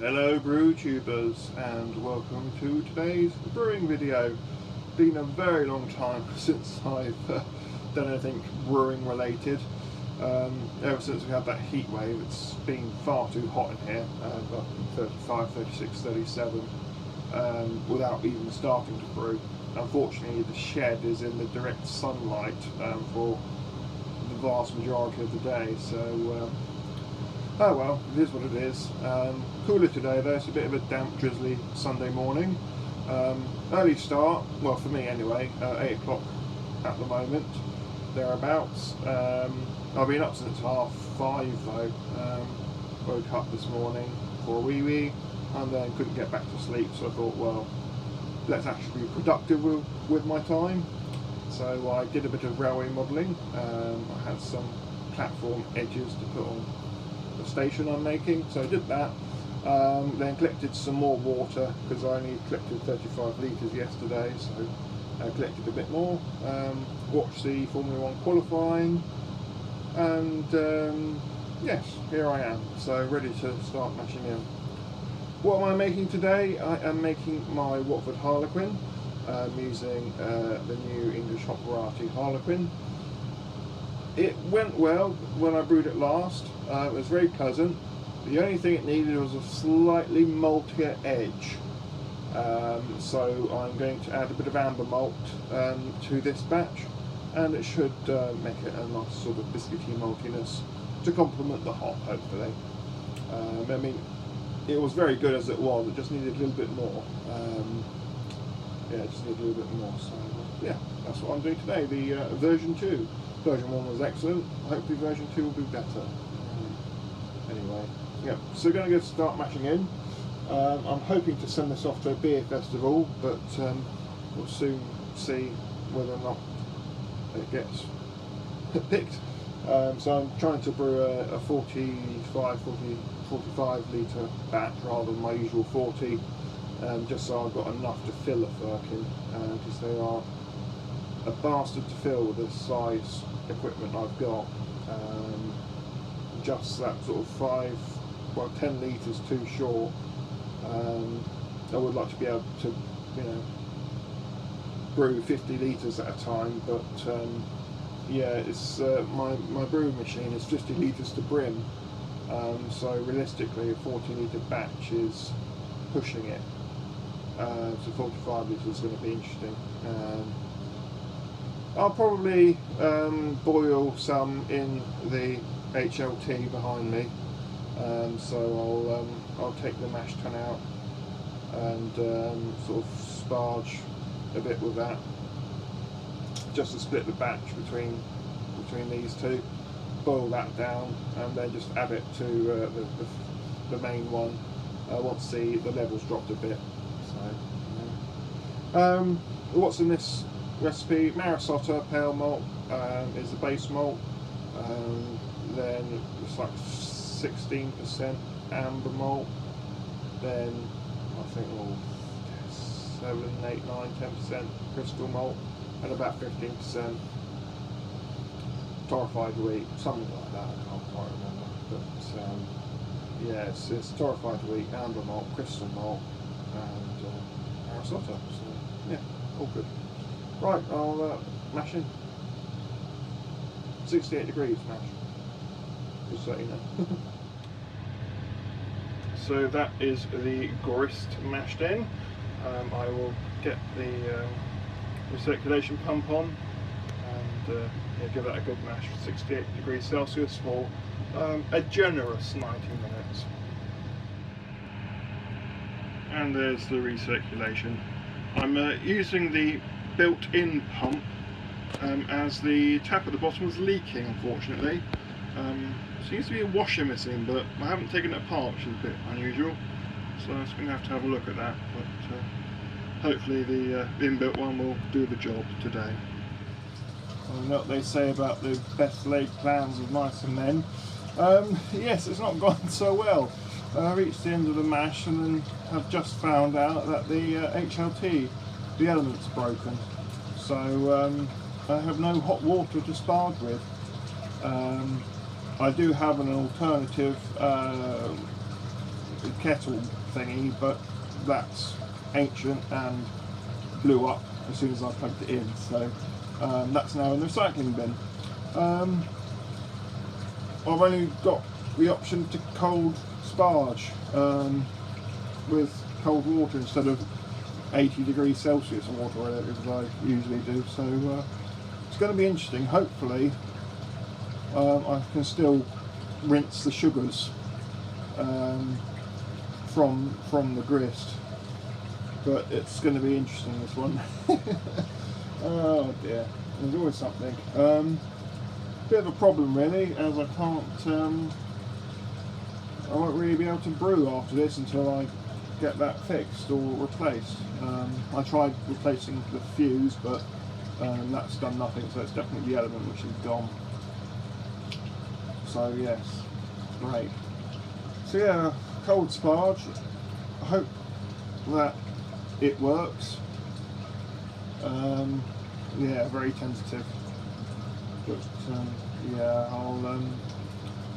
Hello brew tubers and welcome to today's brewing video. Been a very long time since I've done anything brewing related. Ever since we had that heat wave, it's been far too hot in here, about 35, 36, 37, without even starting to brew. Unfortunately the shed is in the direct sunlight for the vast majority of the day, so oh well, it is what it is. Cooler today though, it's a bit of a damp, drizzly Sunday morning. Early start, well for me anyway, 8 o'clock at the moment, thereabouts. I've been up since 5:30 though. Woke up this morning for a wee and then couldn't get back to sleep, so I thought, well, let's actually be productive with my time. So I did a bit of railway modelling. I had some platform edges to put on the station I'm making, so I did that. Then collected some more water because I only collected 35 litres yesterday, so I collected a bit more. Watched the Formula 1 qualifying, and yes, here I am, so ready to start mashing in. What am I making today? I am making my Watford Harlequin, using the new English hop variety Harlequin. It went well when I brewed it last. It was very pleasant. The only thing it needed was a slightly maltier edge. So I'm going to add a bit of amber malt to this batch, and it should make it a nice sort of biscuity maltiness to complement the hop, hopefully. I mean, it was very good as it was, it just needed a little bit more. Yeah, just needed a little bit more. So yeah, that's what I'm doing today, the version 2. Version 1 was excellent, hopefully version 2 will be better. Anyway, yeah, so we're going to start mashing in. I'm hoping to send this off to a beer festival, but we'll soon see whether or not it gets picked. So I'm trying to brew a 45 litre batch rather than my usual 40, just so I've got enough to fill a firkin, because they are a bastard to fill with the size equipment I've got. Just that sort of 10 litres too short. I would like to be able to, brew 50 litres at a time, but yeah, it's my brewing machine is 50 litres to brim, so realistically a 40 litre batch is pushing it. So 45 litres is going to be interesting. I'll probably boil some in the HLT behind me, so I'll take the mash tun out and sort of sparge a bit with that, just to split the batch between these two, boil that down, and then just add it to the main one once the levels dropped a bit. So what's in this recipe? Marisota pale malt is the base malt, then it's like 16% amber malt, then I think 7, 8, 9, 10% crystal malt, and about 15% torrefied wheat, something like that, I can't quite remember, but yeah, it's torrefied wheat, amber malt, crystal malt, and marisota, so yeah, all good. Right, I'll mash in. 68 degrees mash, just so you know. So that is the grist mashed in. I will get the recirculation pump on and yeah, give that a good mash for 68 degrees Celsius for a generous 90 minutes. And there's the recirculation. I'm using the built-in pump as the tap at the bottom was leaking, unfortunately. Seems to be a washer missing, but I haven't taken it apart, which is a bit unusual, so I'm just going to have a look at that, but hopefully the inbuilt one will do the job today. I know what they say about the best laid plans of mice and men. Yes, it's not gone so well. I reached the end of the mash and then have just found out that the HLT, the element's broken, so I have no hot water to sparge with. I do have an alternative kettle thingy, but that's ancient and blew up as soon as I plugged it in, so that's now in the recycling bin. I've only got the option to cold sparge with cold water instead of 80 degrees Celsius water, whatever it is I usually do, so it's going to be interesting. Hopefully I can still rinse the sugars from the grist, but it's going to be interesting, this one. Oh dear, there's always something. Bit of a problem really, as I can't I won't really be able to brew after this until I get that fixed or replaced. I tried replacing the fuse, but that's done nothing, so it's definitely the element which is gone. So yes, great. So yeah, cold sparge. I hope that it works. Yeah, very tentative, but yeah, I'll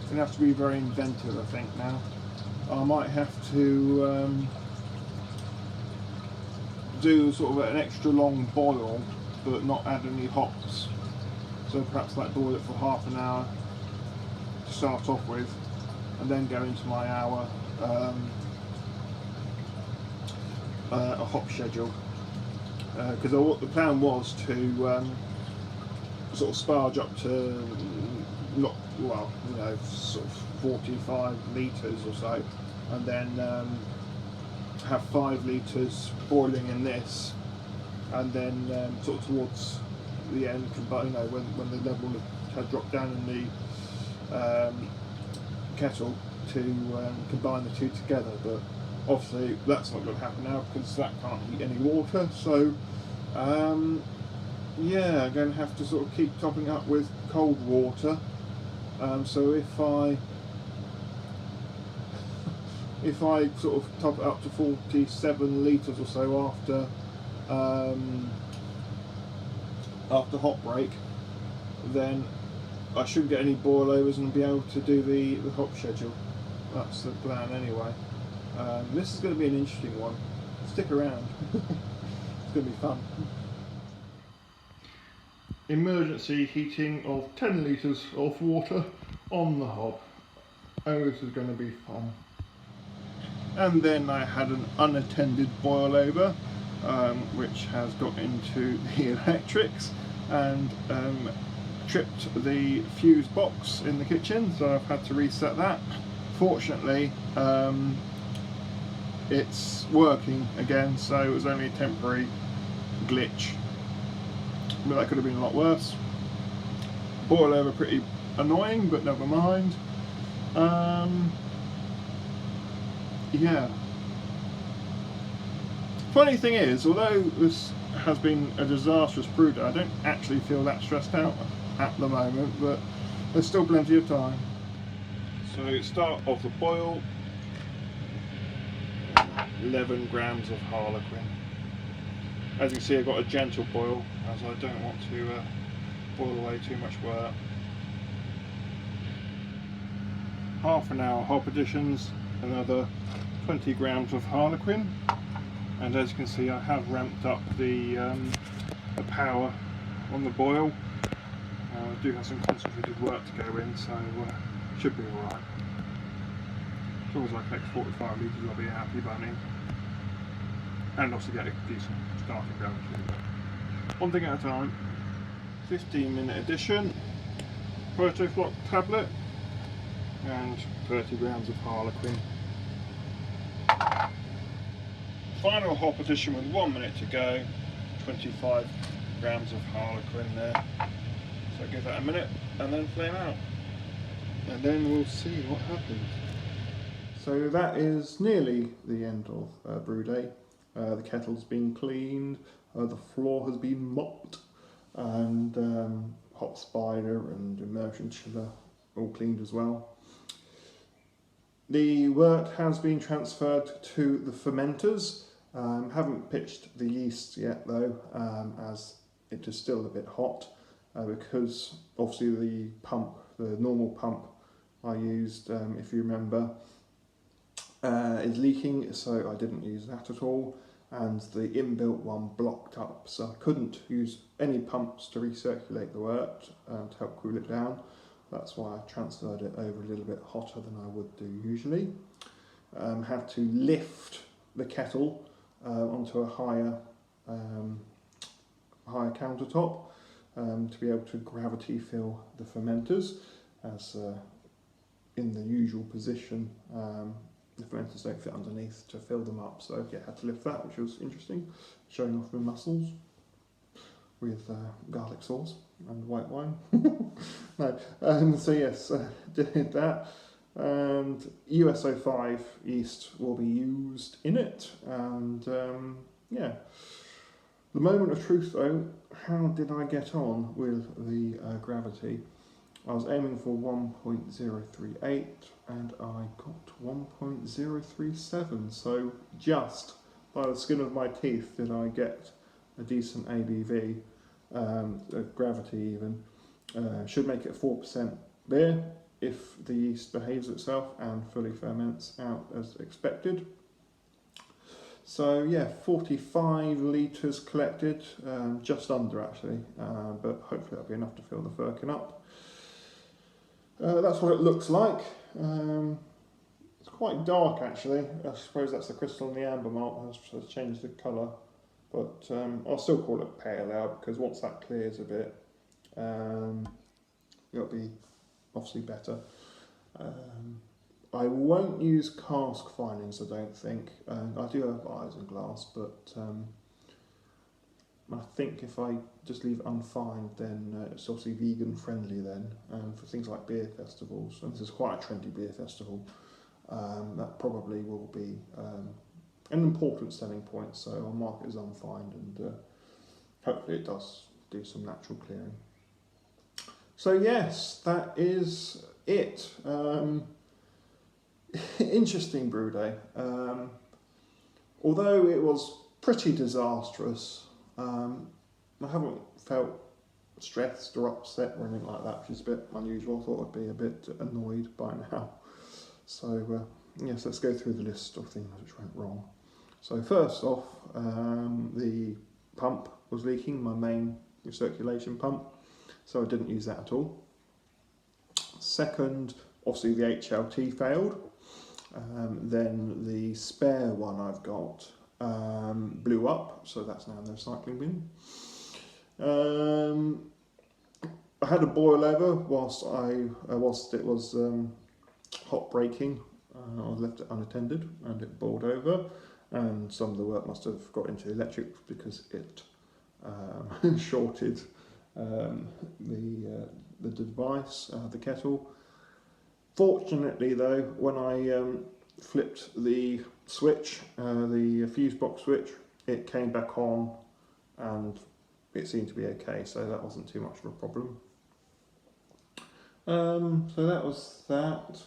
gonna have to be very inventive, I think. Now I might have to do sort of an extra long boil, but not add any hops. So perhaps like boil it for half an hour to start off with, and then go into my hour a hop schedule. Because the plan was to sort of sparge up to sort of 45 litres or so, and then have 5 litres boiling in this, and then sort of towards the end, when the level had dropped down in the kettle, to combine the two together. But obviously that's not going to happen now because that can't heat any water, so yeah, I'm going to have to sort of keep topping up with cold water. So if I sort of top it up to 47 litres or so after hot break, then I shouldn't get any boil overs and be able to do the hop schedule. That's the plan anyway. This is going to be an interesting one. Stick around. It's going to be fun. Emergency heating of 10 litres of water on the hob. Oh, this is going to be fun. And then I had an unattended boil over, which has got into the electrics and tripped the fuse box in the kitchen, so I've had to reset that. Fortunately, it's working again, so it was only a temporary glitch, but that could have been a lot worse. Boil over pretty annoying, but never mind. Yeah. Funny thing is, although this has been a disastrous brew day, I don't actually feel that stressed out at the moment, but there's still plenty of time. So start of the boil, 11 grams of Harlequin. As you can see, I've got a gentle boil, as I don't want to boil away too much work. Half an hour hop additions, another 20 grams of Harlequin, and as you can see, I have ramped up the power on the boil. I do have some concentrated work to go in, so should be alright. As long as I collect 45 litres, I'll be happy bunny. And also get a decent starting going too. One thing at a time. 15-minute addition, Protoflock tablet, and 30 grams of Harlequin. Final hop addition with 1 minute to go, 25 grams of Harlequin there. So give that a minute and then flame out. And then we'll see what happens. So that is nearly the end of brew day. The kettle's been cleaned, the floor has been mopped, and hot spider and immersion chiller all cleaned as well. The wort has been transferred to the fermenters. Haven't pitched the yeast yet though, as it is still a bit hot, because obviously the pump, the normal pump I used, if you remember, is leaking, so I didn't use that at all, and the inbuilt one blocked up, so I couldn't use any pumps to recirculate the wort to help cool it down. That's why I transferred it over a little bit hotter than I would do usually. Had to lift the kettle onto a higher countertop to be able to gravity fill the fermenters, as in the usual position the fermenters don't fit underneath to fill them up, so yeah, had to lift that, which was interesting, showing off my muscles with garlic sauce and white wine. No, so yes, did that, and USO5 yeast will be used in it, and yeah. The moment of truth though, how did I get on with the gravity? I was aiming for 1.038 and I got 1.037, so just by the skin of my teeth did I get a decent ABV, gravity even. Should make it 4% beer if the yeast behaves itself and fully ferments out as expected. So yeah, 45 litres collected, just under actually, but hopefully that'll be enough to fill the firkin up. That's what it looks like. It's quite dark actually. I suppose that's the crystal and the amber malt has changed the colour, but I'll still call it pale ale because once that clears a bit, it'll be obviously better. I won't use cask finings, I don't think. I do have isinglass, but I think if I just leave it unfined, then it's obviously vegan friendly then. For things like beer festivals, and this is quite a trendy beer festival, that probably will be an important selling point, so I'll mark it as unfined, and hopefully it does do some natural clearing. So yes, that is it. Interesting brew day. Although it was pretty disastrous, I haven't felt stressed or upset or anything like that, which is a bit unusual. I thought I'd be a bit annoyed by now. So yes, let's go through the list of things which went wrong. So first off, the pump was leaking, my main recirculation pump, so I didn't use that at all. Second, obviously the HLT failed. Then the spare one I've got blew up, so that's now in the recycling bin. I had a boil over whilst it was hot breaking. I left it unattended and it boiled over, and some of the work must have got into the electrics because it shorted the device, the kettle. Fortunately though, when I flipped the switch, the fuse box switch, it came back on and it seemed to be okay, so that wasn't too much of a problem. So that was that.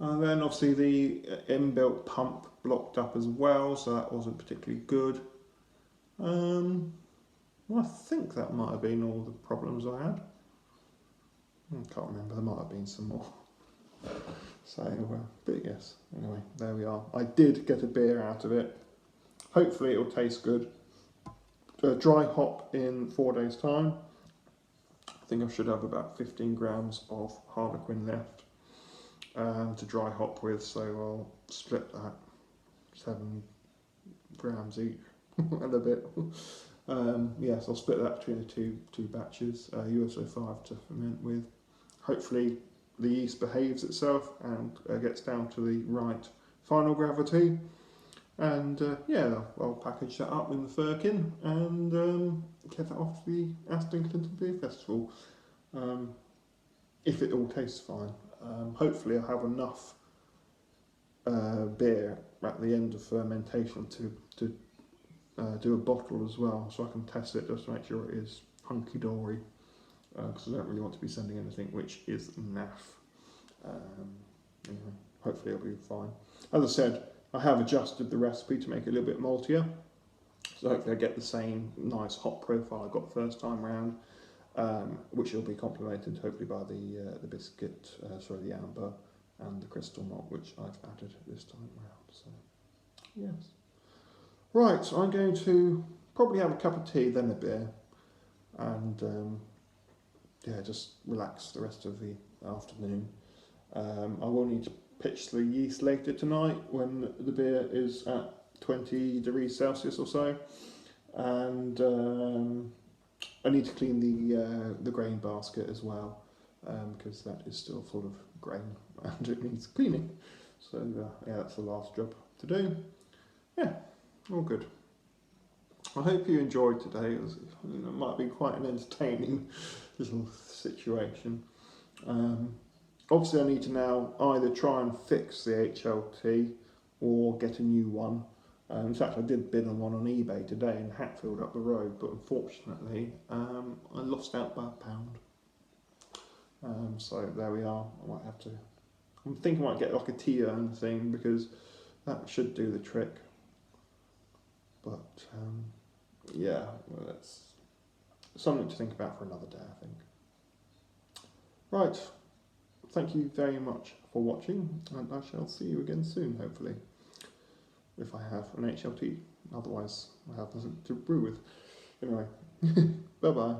And then obviously the inbuilt pump blocked up as well, so that wasn't particularly good. Well, I think that might have been all the problems I had. I can't remember, there might have been some more. So, but yes, anyway, there we are. I did get a beer out of it. Hopefully it will taste good. Dry hop in 4 days' time. I think I should have about 15 grams of Harlequin left to dry hop with, so I'll split that 7 grams each and a bit. Yes, I'll split that between the two batches, USO5 to ferment with. Hopefully the yeast behaves itself and gets down to the right final gravity, and yeah, I'll package that up in the firkin and get that off to the Aston Clinton Beer Festival, if it all tastes fine. Hopefully I'll have enough beer at the end of fermentation to do a bottle as well, so I can test it just to make sure it is hunky-dory, because I don't really want to be sending anything which is naff. Anyway, hopefully it'll be fine. As I said, I have adjusted the recipe to make it a little bit maltier, so hopefully I get the same nice hop profile I got first time round, which will be complemented hopefully by the biscuit, the amber and the crystal malt, which I've added this time round. So, yes. Right, so I'm going to probably have a cup of tea, then a beer, and yeah, just relax the rest of the afternoon. I will need to pitch the yeast later tonight when the beer is at 20 degrees Celsius or so, and I need to clean the grain basket as well, because that is still full of grain and it needs cleaning. So yeah, that's the last job to do. Yeah, all good. I hope you enjoyed today. It might be quite an entertaining little situation. Obviously I need to now either try and fix the HLT or get a new one. In fact, I did bid on one on eBay today in Hatfield up the road, but unfortunately I lost out by £1. So there we are. I might have to. I'm thinking I might get like a tea urn thing, because that should do the trick. But yeah, well, that's something to think about for another day, I think. Right. Thank you very much for watching, and I shall see you again soon, hopefully, if I have an HLT. Otherwise, I have nothing to brew with. Anyway, bye bye.